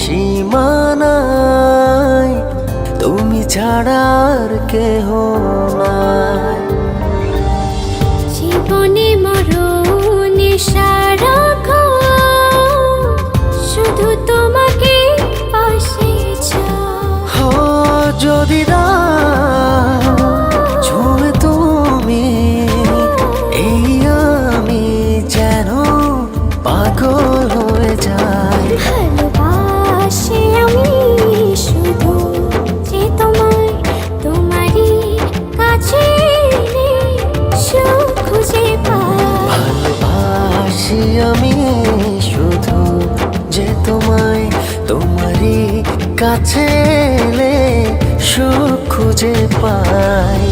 সীমানায় তুমি ছাড়া আর কেহ নাই। জীবনে মরণে সারাক্ষণ শুধু তোমাকে পাশে চাই। যদি ছুঁয়ে তুমি এই আমি যেন পাগল হয়ে যাই। ভালোবাসি আমি শুধু যে তোমায়, তোমারই কাছে সুখ খুঁজে পাই। ভালোবাসি আমি শুধু যে তোমায়, তোমারই কাছে এলে সুখ খুঁজে পাই।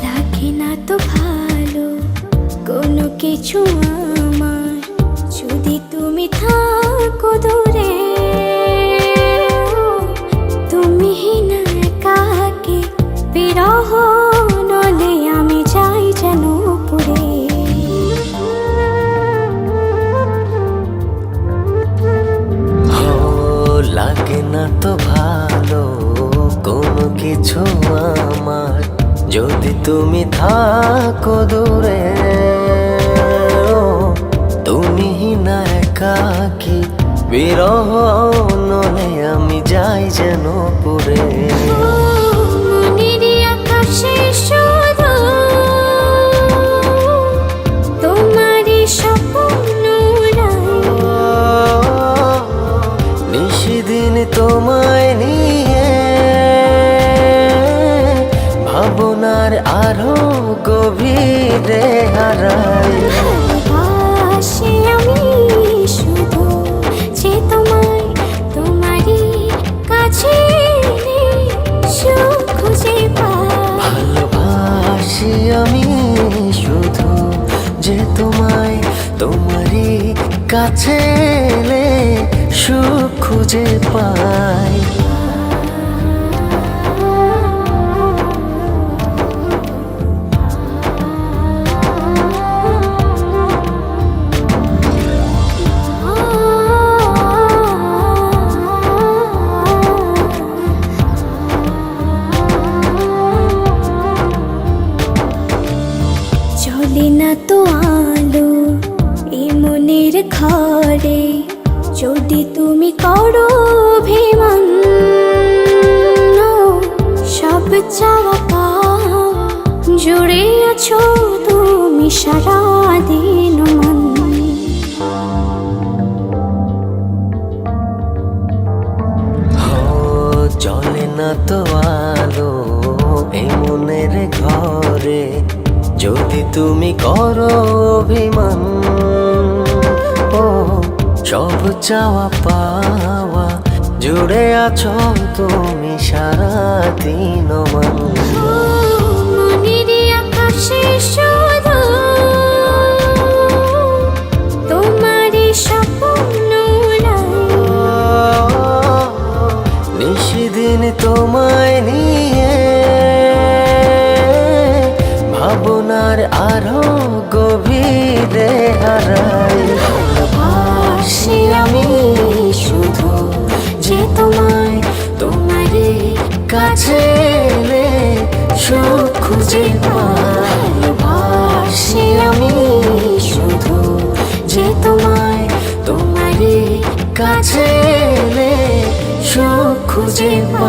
লাগে না তো ভালো কোনো কিছু আমার, যদি তুমি থাকো দূরে। তুমি না একাকে বিরহ নলে আমি যাই যেন পুরে। লাগে না তো ভালো কোনো কিছু আমার, যদি তুমি থাকো দূরে। তুমি না একাকি বিরহ নলে আমি যাই যেন পুরে। মনের আকাশে শুধু তোমারই স্বপ্ন নিশিদিন তোমায় নিয়ে ভাবনার আরো গভীরে হারাই। ভালোবাসি আমি শুধু যে তোমায়, তোমারই কাছে সুখ খুঁজে পাই। ভালোবাসি আমি শুধু যে তোমায়, তোমারই কাছে এলে সুখ খুঁজে পাই। চলে না তো আলো এই মনের ঘরে, যদি তুমি করো অভিমান। সব চাওয়া পাওয়া জুড়ে আছো তুমি সারাদিন মন। চলে না তো আলো এই মনের ঘরে, যদি তুমি করো অভিমান। সব চাওয়া পাওয়া জুড়ে আছো তুমি সারাদিন মন। মনের আকাশে শুধু তোমারই স্বপ্ন নিশিদিন তোমায় নিয়ে ভাবনার আরো গভীরে হারাই। ভালোবাসি আমি শুধু যে তোমায়, তোমারই কাছে এলে সুখ খুঁজে পাই। ভালোবাসি আমি শুধু যে তোমায়, তোমারই কাছে এলে সুখ খুঁজে পাই।